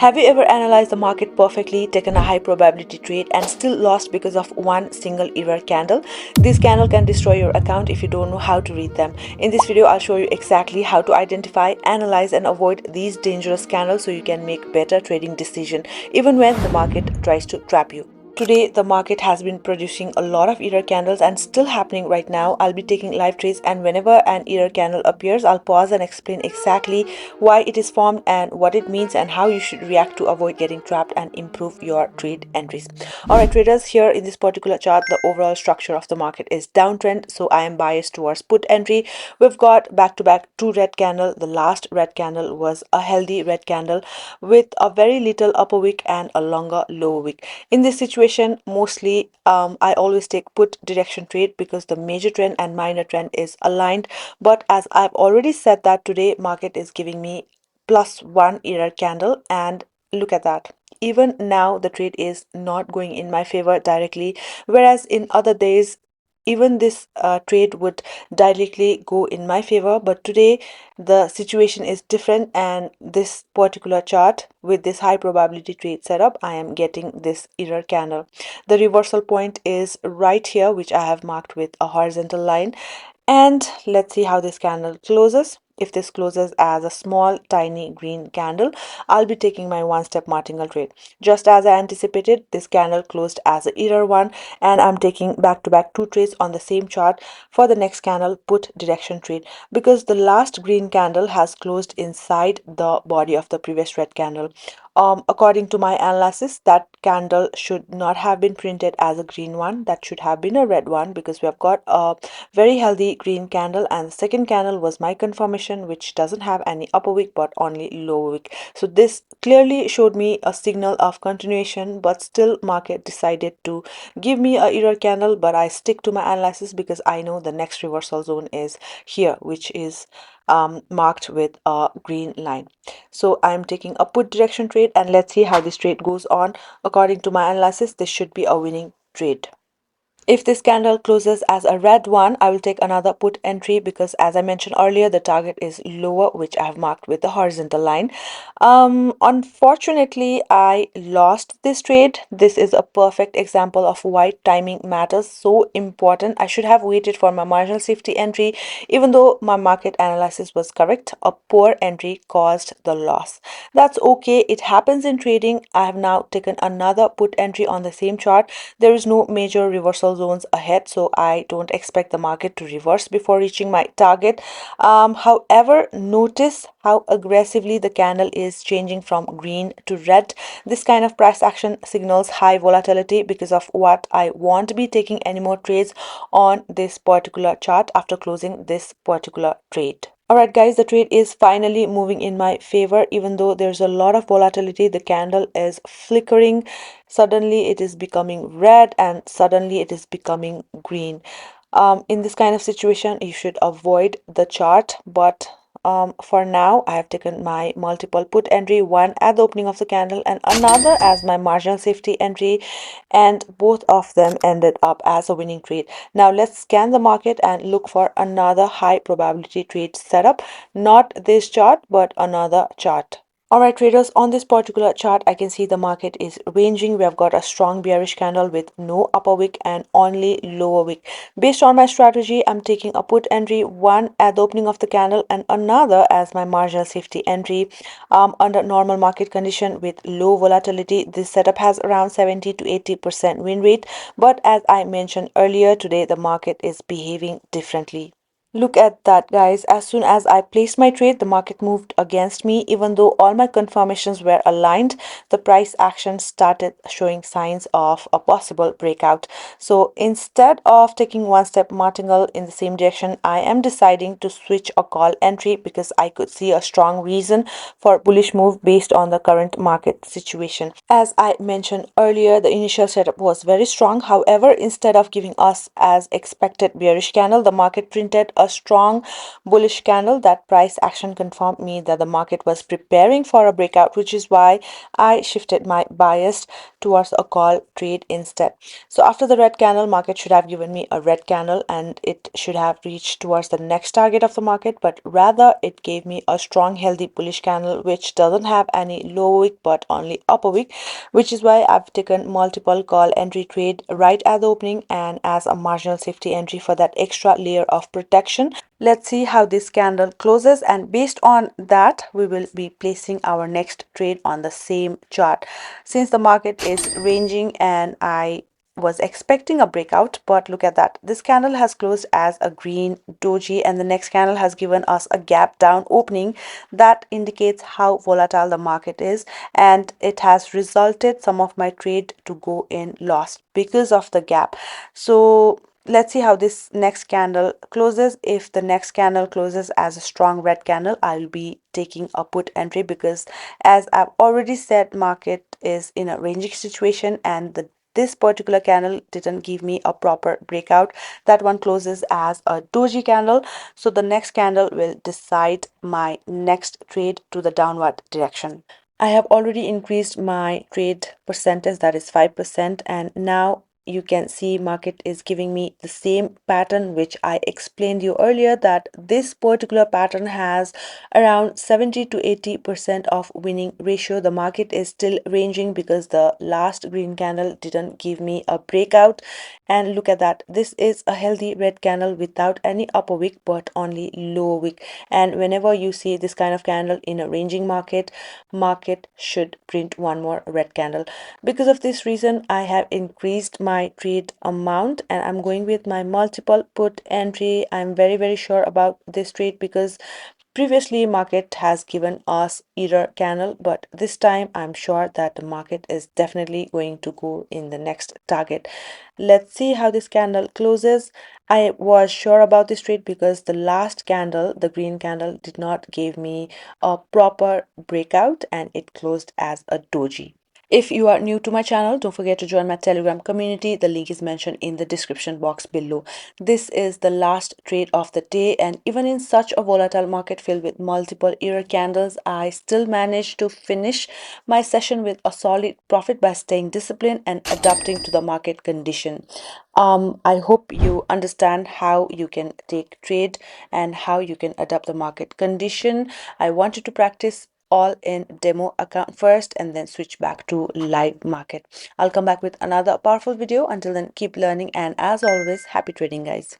Have you ever analyzed the market perfectly, taken a high probability trade, and still lost because of one single error candle? This candle can destroy your account if you don't know how to read them. In this video, I'll show you exactly how to identify, analyze, and avoid these dangerous candles so you can make better trading decisions even when the market tries to trap you. Today, the market has been producing a lot of error candles and still happening right now. I'll be taking live trades, and whenever an error candle appears, I'll pause and explain exactly why it is formed and what it means and how you should react to avoid getting trapped and improve your trade entries. Alright traders, here in this particular chart, the overall structure of the market is downtrend, so I am biased towards put entry. We've got back to back two red candle. The last red candle was a healthy red candle with a very little upper wick and a longer lower wick. In this situation, mostly I always take put direction trade because the major trend and minor trend is aligned. But as I've already said that today market is giving me plus one error candle, and look at that. Even now the trade is not going in my favor directly, whereas in other days even this trade would directly go in my favor. But today the situation is different, and this particular chart with this high probability trade setup, I am getting this error candle. The reversal point is right here, which I have marked with a horizontal line. And let's see how this candle closes. If this closes as a small tiny green candle, I'll be taking my one-step marginal trade. Just as I anticipated, this candle closed as an error one, and I'm taking back-to-back two trades on the same chart for the next candle put direction trade, because the last green candle has closed inside the body of the previous red candle. According to my analysis, that candle should not have been printed as a green one. That should have been a red one, because we have got a very healthy green candle, and the second candle was my confirmation, which doesn't have any upper wick but only lower wick. So this clearly showed me a signal of continuation, but still market decided to give me a error candle. But I stick to my analysis because I know the next reversal zone is here, which is marked with a green line. So I'm taking a put direction trade, and let's see how this trade goes on. According to my analysis, this should be a winning trade. If this candle closes as a red one, I will take another put entry because, as I mentioned earlier, the target is lower, which I have marked with the horizontal line. Unfortunately, I lost this trade. This is a perfect example of why timing matters, so important. I should have waited for my marginal safety entry. Even though my market analysis was correct, a poor entry caused the loss. That's okay. It happens in trading. I have now taken another put entry on the same chart. There is no major reversal zones ahead, so I don't expect the market to reverse before reaching my target. However, notice how aggressively the candle is changing from green to red. This kind of price action signals high volatility, because of what I won't be taking any more trades on this particular chart after closing this particular trade. Alright guys, the trade is finally moving in my favor. Even though there's a lot of volatility, the candle is flickering. Suddenly it is becoming red, and suddenly it is becoming green. In this kind of situation, you should avoid the chart, but for now I have taken my multiple put entry, one at the opening of the candle and another as my marginal safety entry, and both of them ended up as a winning trade. Now let's scan the market and look for another high probability trade setup, not this chart but another chart. Alright traders, on this particular chart I can see the market is ranging. We have got a strong bearish candle with no upper wick and only lower wick. Based on my strategy, I'm taking a put entry, one at the opening of the candle and another as my marginal safety entry. Under normal market condition with low volatility, this setup has around 70 to 80% win rate. But as I mentioned earlier, today the market is behaving differently. Look at that guys, as soon as I placed my trade, the market moved against me. Even though all my confirmations were aligned, the price action started showing signs of a possible breakout. So instead of taking one step marginal in the same direction, I am deciding to switch a call entry because I could see a strong reason for bullish move based on the current market situation. As I mentioned earlier, the initial setup was very strong. However, instead of giving us as expected bearish candle, the market printed a strong bullish candle. That price action confirmed me that the market was preparing for a breakout, which is why I shifted my bias towards a call trade instead. So after the red candle, market should have given me a red candle and it should have reached towards the next target of the market, but rather it gave me a strong healthy bullish candle which doesn't have any low wick but only upper wick, which is why I've taken multiple call entry trade right at the opening and as a marginal safety entry for that extra layer of protection. Let's see how this candle closes, and based on that we will be placing our next trade on the same chart. Since the market is ranging and I was expecting a breakout, but look at that, this candle has closed as a green doji and the next candle has given us a gap down opening. That indicates how volatile the market is, and it has resulted some of my trade to go in lost because of the gap. So let's see how this next candle closes. If the next candle closes as a strong red candle, I'll be taking a put entry, because as I've already said, market is in a ranging situation and this particular candle didn't give me a proper breakout. That one closes as a doji candle, so the next candle will decide my next trade to the downward direction. I have already increased my trade percentage, that is 5%, and now you can see market is giving me the same pattern which I explained you earlier, that this particular pattern has around 70 to 80% of winning ratio. The market is still ranging because the last green candle didn't give me a breakout, and look at that, this is a healthy red candle without any upper wick but only lower wick. And whenever you see this kind of candle in a ranging market should print one more red candle. Because of this reason, I have increased my trade amount and I'm going with my multiple put entry. I'm very sure about this trade because previously market has given us error candle, but this time I'm sure that the market is definitely going to go in the next target. Let's see how this candle closes. I was sure about this trade because the last candle, the green candle, did not give me a proper breakout and it closed as a doji. If you are new to my channel, don't forget to join my Telegram community. The link is mentioned in the description box below. This is the last trade of the day, and even in such a volatile market filled with multiple error candles, I still managed to finish my session with a solid profit by staying disciplined and adapting to the market condition. I hope you understand how you can take trade and how you can adapt the market condition. I wanted to practice all in demo account first and then switch back to live market. I'll come back with another powerful video. Until then, keep learning, and as always, happy trading, guys.